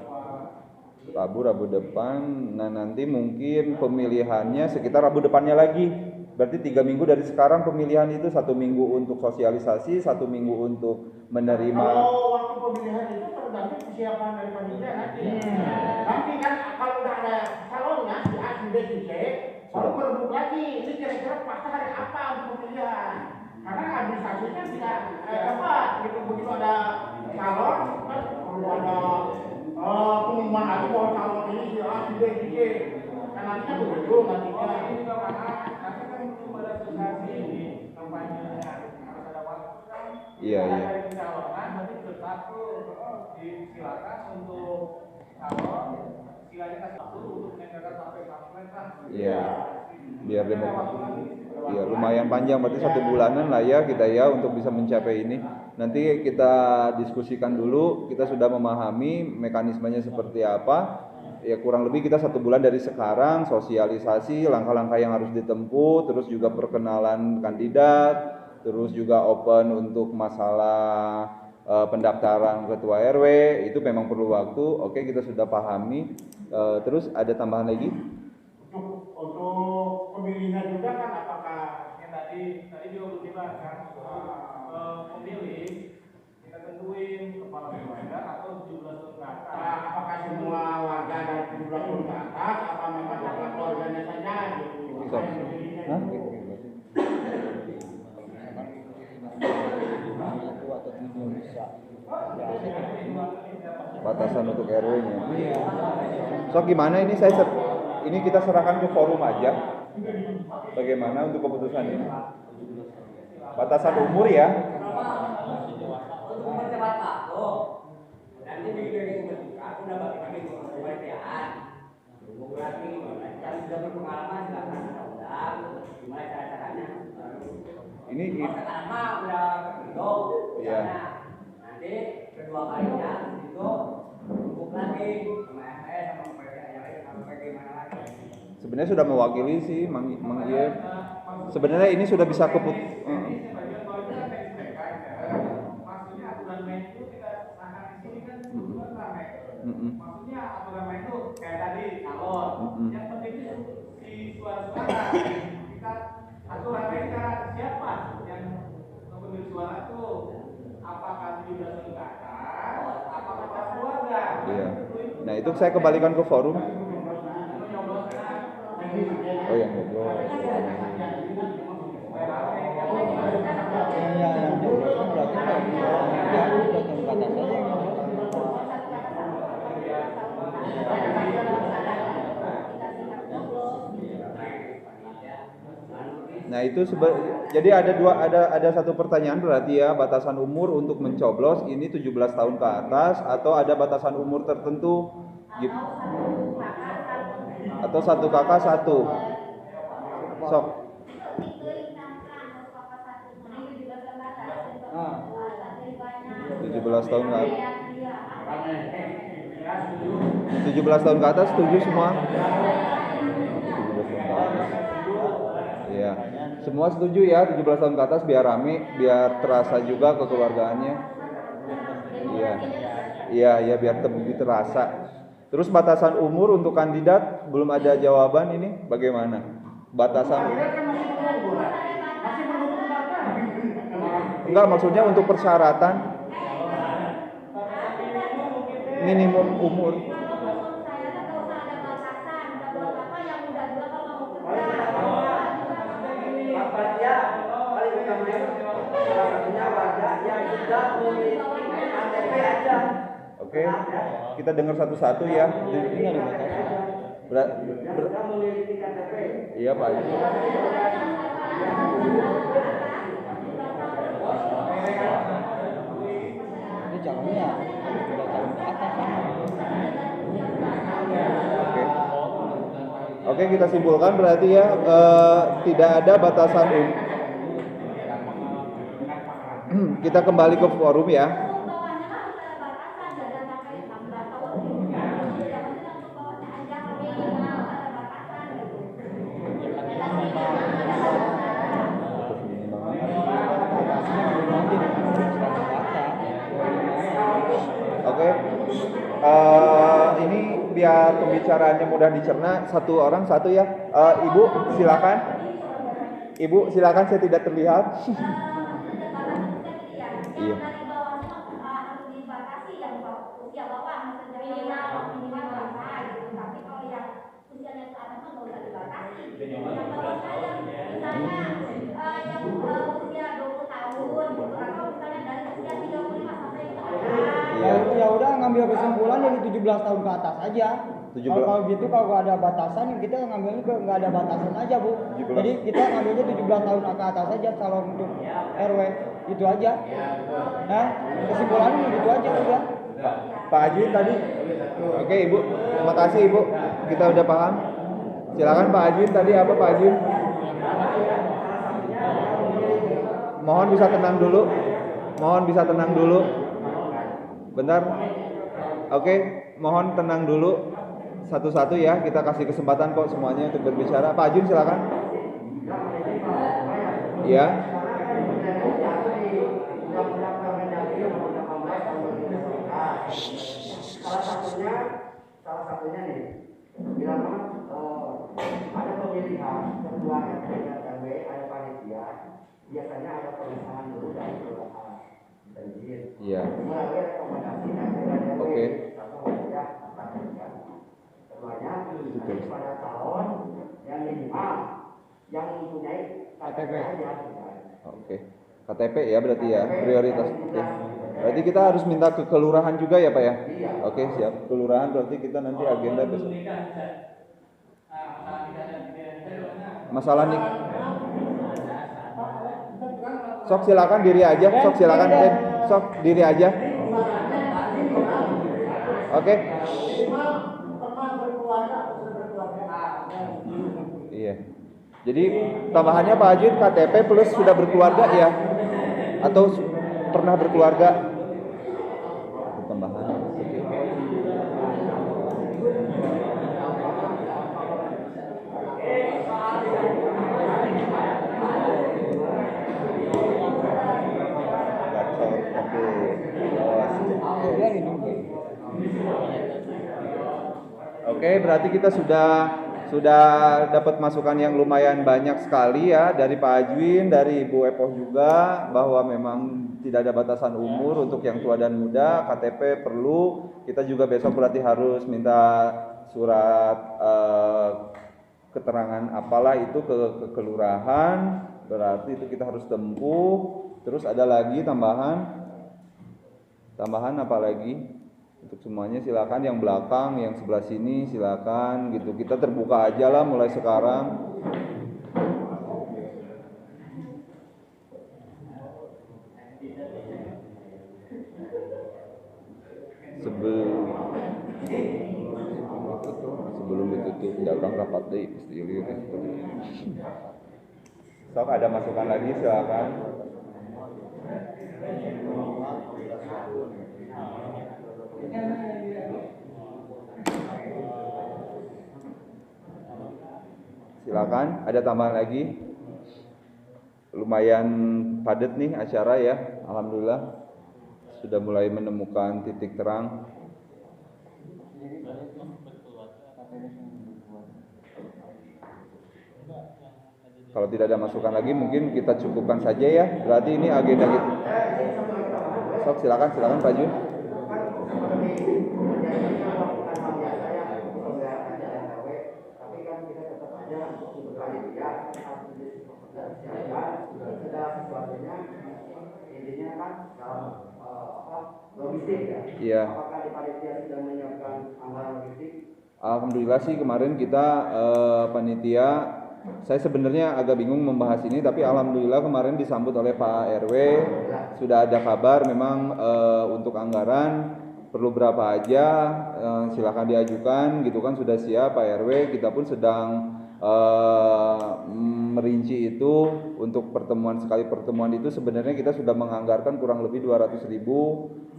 Rabu depan. Nah nanti mungkin pemilihannya sekitar Rabu depannya lagi. Berarti 3 minggu dari sekarang pemilihan itu 1 minggu untuk sosialisasi, 1 minggu untuk menerima. Kalau waktu pemilihan itu tergantung kesiapan dari panitia nanti. Nanti kan kalau udah ada calonnya si A, si B, si C, baru berebut lagi. Ini kira-kira pas hari apa untuk pemilihan? Karena administrasinya tidak cepat. Gitu begitu ada calon, kan perlu ada pengumuman lagi bahwa calon ini si A, si B, si C. Kan nantinya begitu nantinya. Ini juga karena nanti kan belum ada asosiasi di kampanye harus ada waktu kan. Iya. Dari pencalonan nanti tetap tuh disilakan untuk calon silanya kasih waktu untuk menegakkan sampai parlemen kan. Iya. Biar demokrasi. Iya, lumayan panjang berarti 1 bulanan lah ya kita ya untuk bisa mencapai ini. Nanti kita diskusikan dulu, kita sudah memahami mekanismenya seperti apa. Ya kurang lebih kita 1 bulan dari sekarang sosialisasi langkah-langkah yang harus ditempuh, terus juga perkenalan kandidat, terus juga open untuk masalah pendaftaran ketua RW, itu memang perlu waktu. Oke, kita sudah pahami. Terus ada tambahan lagi? Untuk pemilihan juga kan apakah yang tadi juga belum dibahas kan pemilih kita tentuin kepala keluarga atau 17 tahun ke atas. Apakah semua warga dari 17 tahun ke atas apa memang kepala keluarganya saja gitu. Hah? Batasan untuk RW-nya. So gimana ini ini kita serahkan ke forum aja. Bagaimana untuk keputusan ini? Batasan umur ya. Nanti begitu aku udah bagi-bagi kepanitiaan. Berarti yang sudah berpengalaman silakan undang. Gimana cara-caranya? Ini Pertama udah hidup. Iya. Nanti kedua kalinya itu kumpul lagi sama FS sama mereka yang lain sama bagaimana lagi. sebenarnya sudah mewakili sih Mang Iye. Sebenarnya ini sudah bisa Maksudnya aturan main itu kita sahkan di sini kan tujuan rame. Maksudnya aturan main itu kayak tadi calon. Yang penting itu si suara-suara. Kita aturan main kita siapa yang pemilik suara itu apakah 17 tahun ke atas, apakah keluarga. Iya. Nah itu saya kembalikan ke forum. Oh yang ngobrol. Nah itu jadi ada satu pertanyaan berarti ya, batasan umur untuk mencoblos ini 17 tahun ke atas atau ada batasan umur tertentu atau 1 kakak 1. Sok. Ah. 17 tahun ke atas. 17 tahun ke atas setuju semua? 17 tahun ke atas. Iya. Semua setuju ya 17 tahun ke atas biar rame, biar terasa juga kekeluargaannya. Iya. Iya, biar lebih terasa. Terus batasan umur untuk kandidat belum ada jawaban ini bagaimana? Batasan umur. Enggak, maksudnya untuk persyaratan minimum umur. Dia paling utama itu salah satunya warga yang sudah memiliki KTP aja. Oke, kita dengar satu-satu ya. Sudah memiliki KTP. Iya Pak. Ini calonnya sudah tahun ke atas sama. Oke, kita simpulkan berarti ya tidak ada batasan umur. Kita kembali ke forum ya. Oke, ini biar pembicaraannya mudah dicerna, satu orang satu ya. Ibu silakan. Ibu silakan, saya tidak terlihat. Iya. Ya udah ngambil kesimpulan dari 17 tahun ke atas aja. 17. Kalau gitu kalau ada batasan kita ngambilnya ke nggak ada batasan aja Bu. 17. Jadi kita ngambilnya 17 tahun ke atas aja kalau untuk RW itu aja. Nah kesimpulannya gitu aja udah. Pak Haji tadi. Oke Ibu, terima kasih Ibu. Kita udah paham. Silakan Pak Haji tadi apa Pak Haji? Mohon bisa tenang dulu. Mohon bisa tenang dulu. Bentar. Oke, mohon tenang dulu. Satu-satu ya, kita kasih kesempatan kok semuanya untuk berbicara. Pak Ajun silakan. Ya. Salah satunya nih, bila ada pemilihan ketua RT dan RW, ada panitia, biasanya ada pemisahan dulu dari kelurahan dan izin. Iya. Melalui rekomendasi RT dan RW. Oke. Keduanya pada tahun yang minimal yang mempunyai KTP aja. Oke. KTP ya berarti ya, prioritas. Oke. Berarti kita harus minta ke kelurahan juga ya Pak ya? Oke, siap. Kelurahan berarti kita nanti agenda besok. Masalah nih. Sok silakan diri aja, sok silakan sok diri aja. Oke. Iya. Jadi tambahannya Pak Haji KTP plus sudah berkeluarga ya? Atau pernah berkeluarga? Tambahan. Oke. Oke, berarti kita sudah dapat masukan yang lumayan banyak sekali ya dari Pak Ajwin, dari Ibu Epoh juga, bahwa memang tidak ada batasan umur untuk yang tua dan muda. KTP perlu. Kita juga besok berarti harus minta surat keterangan apalah itu ke kelurahan. Berarti itu kita harus tempuh. Terus ada lagi tambahan apa lagi? Untuk semuanya silakan, yang belakang, yang sebelah sini silakan gitu. Kita terbuka aja lah mulai sekarang. Sebelum ditutup, tidak orang rapat deh pasti lirik. Sok ada masukan lagi silakan. Silakan, ada tambahan lagi? Lumayan padat nih acara ya, alhamdulillah sudah mulai menemukan titik terang. Kalau tidak ada masukan lagi mungkin kita cukupkan saja ya. Berarti ini agenda kita. Sok silakan Pak Jun. Logistik ya? Iya. Apakah di panitia sudah menyiapkan anggaran logistik? Alhamdulillah sih kemarin kita panitia, saya sebenarnya agak bingung membahas ini, tapi alhamdulillah kemarin disambut oleh Pak RW, sudah ada kabar memang untuk anggaran perlu berapa aja, silakan diajukan gitu kan, sudah siap Pak RW. Kita pun sedang merinci itu. Untuk sekali pertemuan itu sebenarnya kita sudah menganggarkan kurang lebih 200.000,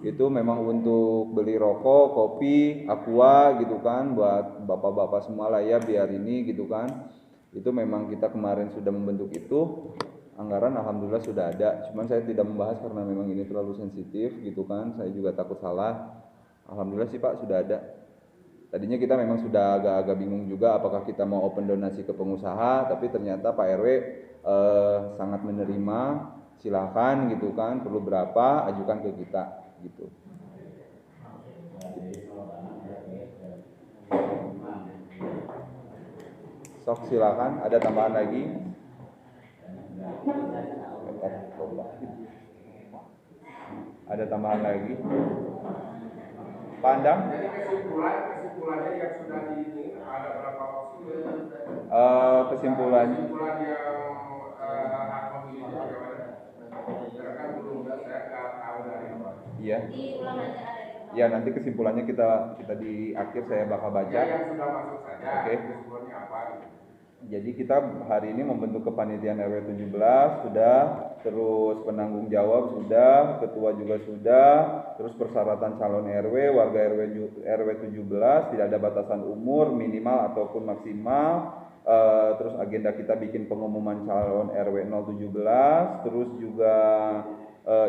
itu memang untuk beli rokok, kopi, aqua gitu kan, buat bapak-bapak semua lah ya, biar ini gitu kan. Itu memang kita kemarin sudah membentuk itu, anggaran alhamdulillah sudah ada, cuman saya tidak membahas karena memang ini terlalu sensitif gitu kan, saya juga takut salah. Alhamdulillah sih Pak sudah ada. Tadinya kita memang sudah agak-agak bingung juga apakah kita mau open donasi ke pengusaha, tapi ternyata Pak RW sangat menerima, silakan gitu kan, perlu berapa ajukan ke kita gitu. Sok silakan, ada tambahan lagi? Ada tambahan lagi? Pandang? Jadi kesimpulannya yang sudah ini ada berapa opsi? Kesimpulan yang hak pemilih bagaimana? Karena kan belum saya tahu dari mana. Iya. Diulang aja ada. Ya nanti kesimpulannya kita di akhir saya bakal baca. Ya, yang sudah masuk saja. Oke. Kesimpulannya apa? Jadi kita hari ini membentuk kepanitiaan RW 17 sudah, terus penanggung jawab sudah, ketua juga sudah, terus persyaratan calon RW, warga RW 17 tidak ada batasan umur minimal ataupun maksimal. Terus agenda kita bikin pengumuman calon RW 017, terus juga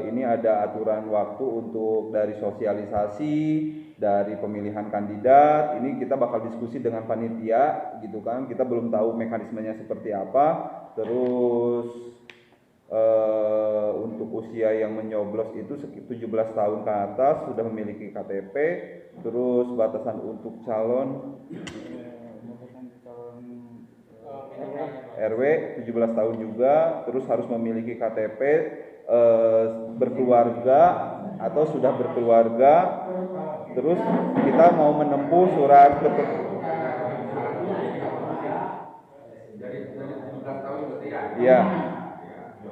ini ada aturan waktu untuk dari sosialisasi, dari pemilihan kandidat. Ini kita bakal diskusi dengan panitia gitu kan, kita belum tahu mekanismenya seperti apa. Terus untuk usia yang menyoblos itu 17 tahun ke atas sudah memiliki KTP. Terus batasan untuk calon RW 17 tahun juga, terus harus memiliki KTP, berkeluarga atau sudah berkeluarga. Terus kita mau menempuh surat Dari 17 tahun berarti ya? Iya.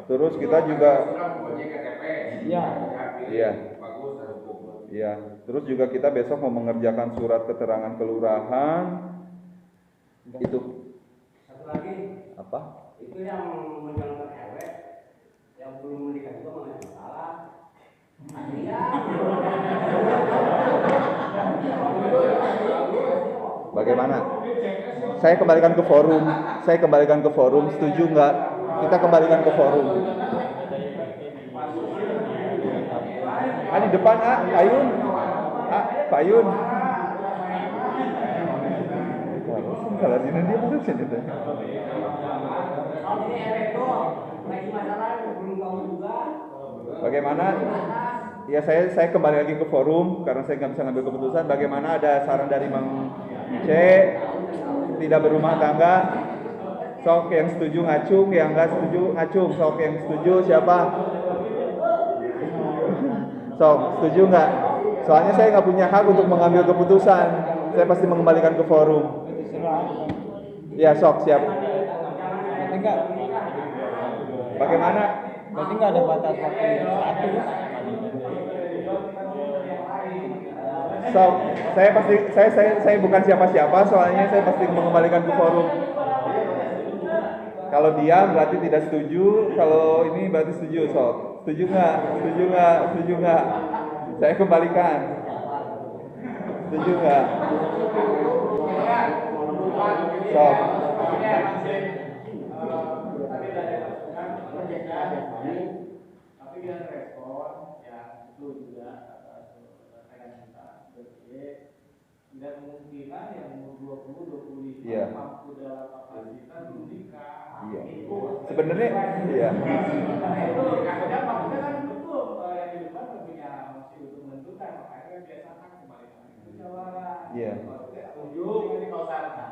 Terus kita juga Sudah mempunyai KTP. Iya. Iya. Bagus dan hukum. Iya. Terus juga kita besok mau mengerjakan surat keterangan kelurahan. Itu Satu lagi, apa? itu yang menjalankan RW, yang belum menikah juga mengenai masalah. Iya. Bagaimana? Saya kembalikan ke forum. Setuju nggak? Kita kembalikan ke forum. Di depan Ayun. Pak Ayun. Kalau ini dia harus sini tuh. Ini RW itu lagi masalah belum tahu juga. Bagaimana? Ya saya kembali lagi ke forum karena saya nggak bisa ngambil keputusan. Bagaimana, ada saran dari Mang C, tidak berumah tangga? Sok yang setuju ngacung, yang nggak setuju ngacung. Sok yang setuju siapa? Sok setuju nggak? Soalnya saya nggak punya hak untuk mengambil keputusan. Saya pasti mengembalikan ke forum. Ya sok siap. Berarti enggak, Bagaimana? berarti enggak ada batas waktu 1. So, saya bukan siapa-siapa, soalnya saya pasti mengembalikan ke forum. Kalau diam berarti tidak setuju, kalau ini berarti setuju. So, setuju nggak? Setuju nggak? Saya kembalikan. Setuju nggak? So, tapi dia respon yang itu juga rekan kita tidak kemungkinan yang umur 20 25 Iya. mampu dalam kapasitas belum nikah. Iya. Sebenarnya, iya. Maksudnya kan betul yang di depan punya masih untuk menentukan, makanya biasakan kembali ke musyawarah. Iya. Setuju ini kalau saran saya.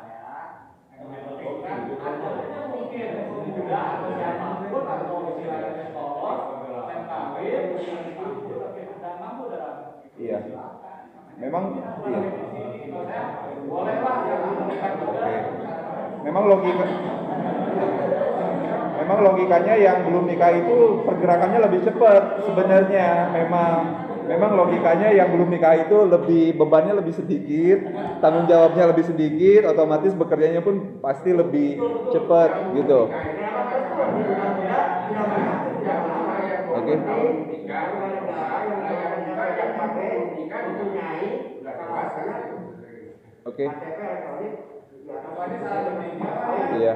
Ada mungkin juga atau siapapun atau istilahnya sekolah yang kawin tapi tidak mampu dalam Iya. Memang iya. bolehlah yang Oke. Memang logikanya yang belum nikah itu pergerakannya lebih cepat sebenarnya. Memang logikanya yang belum nikah itu lebih bebannya lebih sedikit, tanggung jawabnya lebih sedikit, otomatis bekerjanya pun pasti lebih cepat gitu. Oke. Oke. Iya.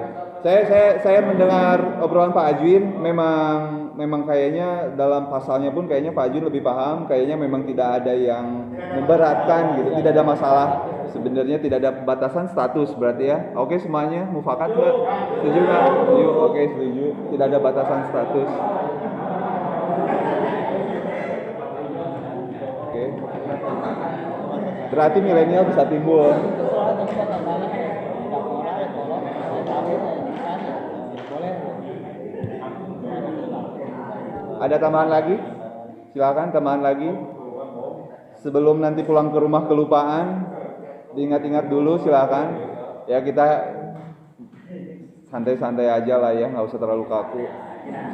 Saya mendengar obrolan Pak Ajwin, memang kayaknya dalam pasalnya pun kayaknya Pak Ajwin lebih paham, kayaknya memang tidak ada yang memberatkan gitu, tidak ada masalah. Sebenarnya tidak ada batasan status berarti ya. Oke semuanya, mufakat nggak? Setuju nggak? Setuju. Oke setuju. Tidak ada batasan status. Oke. Berarti milenial bisa timbul. Ada tambahan lagi? Silakan tambahan lagi. Sebelum nanti pulang ke rumah kelupaan, diingat-ingat dulu silakan. Ya kita santai-santai aja lah ya, nggak usah terlalu kaku.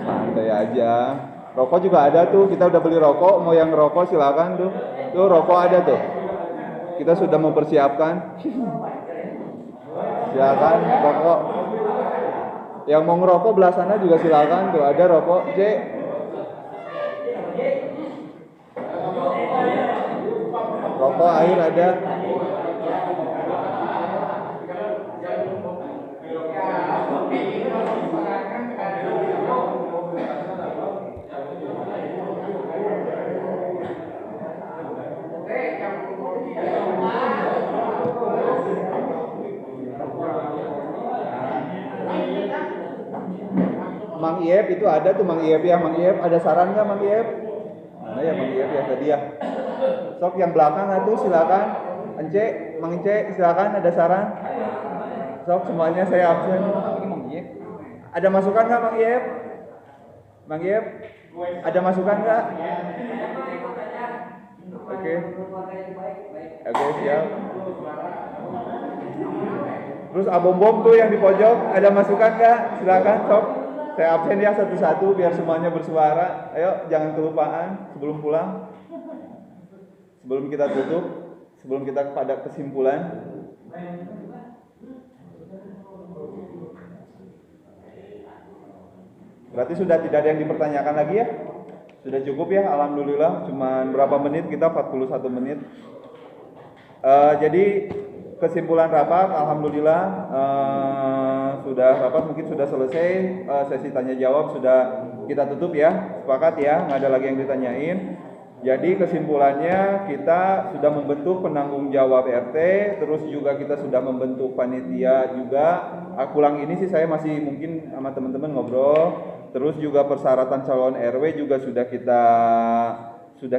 Santai aja. Rokok juga ada tuh, kita udah beli rokok, mau yang ngerokok silakan tuh. Tuh rokok ada tuh. Kita sudah mempersiapkan. Silakan rokok. Yang mau ngerokok belah sana juga silakan tuh, ada rokok. C. Rokok air ada. Mang Iep itu ada tuh Mang Iep ya, Mang Iep ada saran nggak Mang Iep? Mana ya Mang Iep ya tadi ya? Sok yang belakang atuh silakan. Ence, Mang Ence silakan ada saran. Sok semuanya saya absen. Ada masukan nggak Mang Iep? Mang Iep, ada masukan nggak? Oke. Oke siap. Terus abom-bom tuh yang di pojok ada masukan nggak? Silakan sok. Saya absen ya satu-satu biar semuanya bersuara. Ayo jangan kelupaan sebelum pulang. Sebelum kita tutup, sebelum kita pada kesimpulan. Berarti sudah tidak ada yang dipertanyakan lagi ya? Sudah cukup ya, alhamdulillah. Cuman berapa menit kita? 41 menit. Jadi kesimpulan rapat, alhamdulillah sudah rapat mungkin sudah selesai, sesi tanya jawab sudah kita tutup ya, sepakat ya, nggak ada lagi yang ditanyain. Jadi kesimpulannya kita sudah membentuk penanggung jawab RT, terus juga kita sudah membentuk panitia juga. Akulang ini sih saya masih mungkin sama teman-teman ngobrol, terus juga persyaratan calon RW juga sudah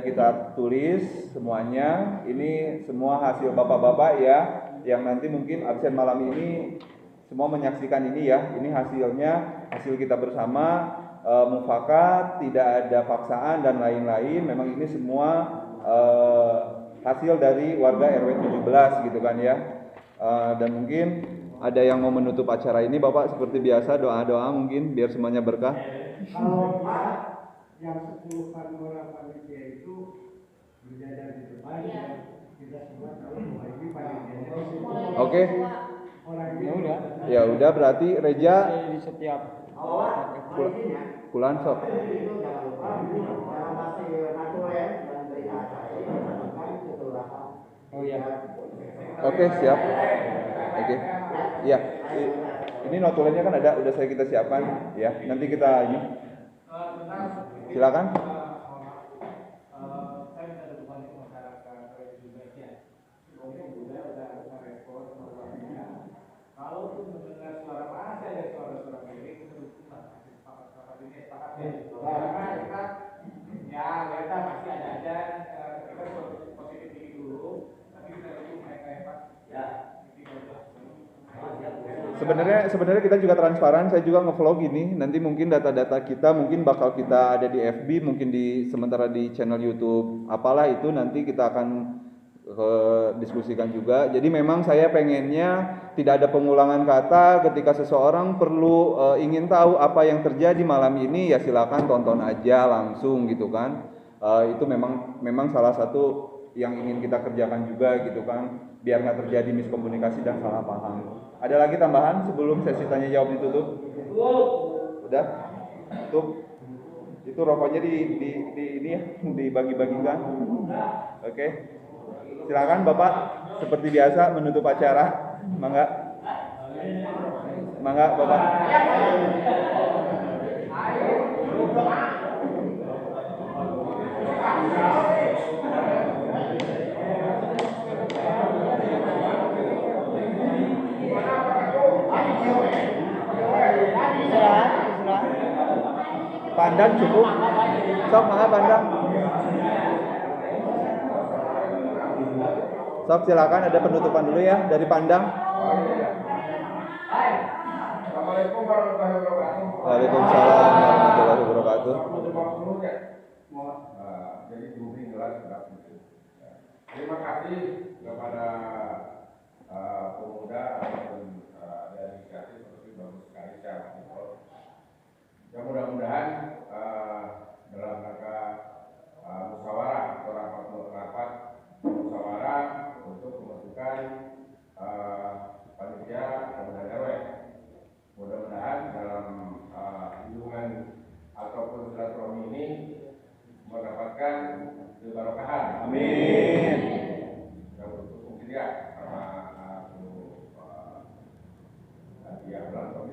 kita tulis semuanya. Ini semua hasil bapak-bapak ya, yang nanti mungkin absen malam ini semua menyaksikan ini ya. Ini hasil kita bersama, mufakat, tidak ada paksaan dan lain-lain. Memang ini semua hasil dari warga RW 17 gitu kan ya. Dan mungkin ada yang mau menutup acara ini Bapak seperti biasa, doa-doa mungkin biar semuanya berkah. Kalau Pak yang 10 anggota panitia itu berjajar di depan, Oke. Ya udah. Ya udah berarti Reja Di setiap pulang sok. oh iya. Oke, siap. Oke. Iya. Ini notulennya kan ada, udah kita siapkan ya. Nanti kita ini. Silakan. Kalaupun mendengar suara bahasa dan suara-suara milik kerukunan sepakat ini sepakat karena kita ya kita pasti ada aja kita positif tinggi dulu tapi kita itu mereka hebat ya Sebenarnya kita juga transparan. Saya juga nge-vlog ini. Nanti mungkin data-data kita mungkin bakal kita ada di FB, mungkin sementara di channel YouTube. Apalah itu nanti kita akan diskusikan juga. Jadi memang saya pengennya tidak ada pengulangan kata. Ketika seseorang perlu ingin tahu apa yang terjadi malam ini, ya silakan tonton aja langsung gitu kan. Itu memang salah satu yang ingin kita kerjakan juga gitu kan, biar nggak terjadi miskomunikasi dan salah paham. Ada lagi tambahan sebelum sesi tanya jawab ditutup? Udah? Tutup. Itu rokoknya di ini ya, dibagi-bagikan. Oke. Silakan Bapak, seperti biasa menutup acara. Mangga Bapak. Pandang cukup. Sok mangga pandang. Sok silakan, ada penutupan dulu ya dari Pandang. Assalamualaikum warahmatullahi wabarakatuh. Waalaikumsalam warahmatullahi wabarakatuh. Jadi bumi jelas sudah. Terima kasih kepada pemuda ataupun dari inisiatif seperti bagus sekali secara kontrol. Ya mudah-mudahan dalam rangka musyawarah atau rapat musyawarah untuk pembentukan panitia pemuda RW. Mudah-mudahan dalam hubungan ataupun silaturahmi ini mendapatkan keberkahan. Amin. Ya untuk mungkin ya sama dia berlangsung.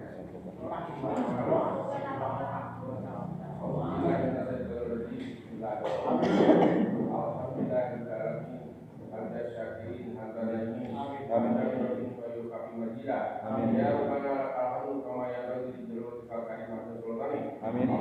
Amin.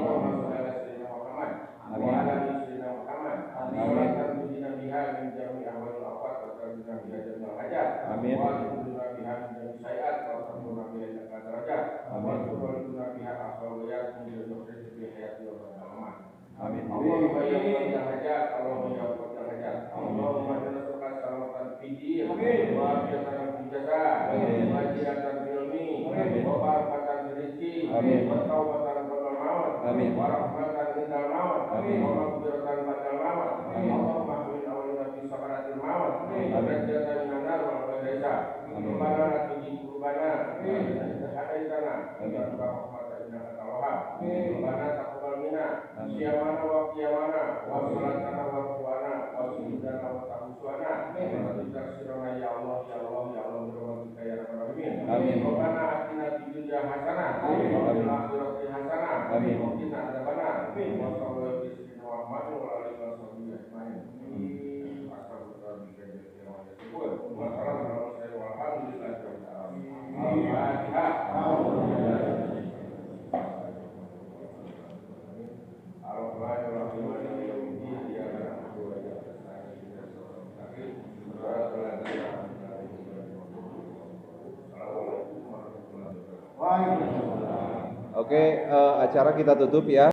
Allahumma ya Rabbal hajat, Allahumma ya Rabbal hajat. Allahumma janasukkan salamatan fidi, wa afiatan fil jasad, wa jihatan fil ilmi, wa barakatan fil rizqi, wa taubatan qabla al-maut, wa rahmatan indal maut, wa maghfiratan ba'dal maut. Allahumma hamil awalina fi sakaratil maut, wa najatan minan nar wa al-jaza. Rabbana la tuzigh qulubana ba'da idh hadaytana wa hab lana rahmatan innaka antal wahhab. Rabbana taqabbal minna siyamana wa qiyamana wa salatana wa ruwana wa sujudana wa tahuswana wa taksirana ya Allah ya Allah ya Allah birahmatika ya arhamar rahimin. Amin. Rabbana atina fid dunya hasanah wa fil akhirati hasanah wa qina adzabannar. Wa sallallahu alaihi Muhammad wa alihi washabbihi ajmain. Oke, acara kita tutup ya.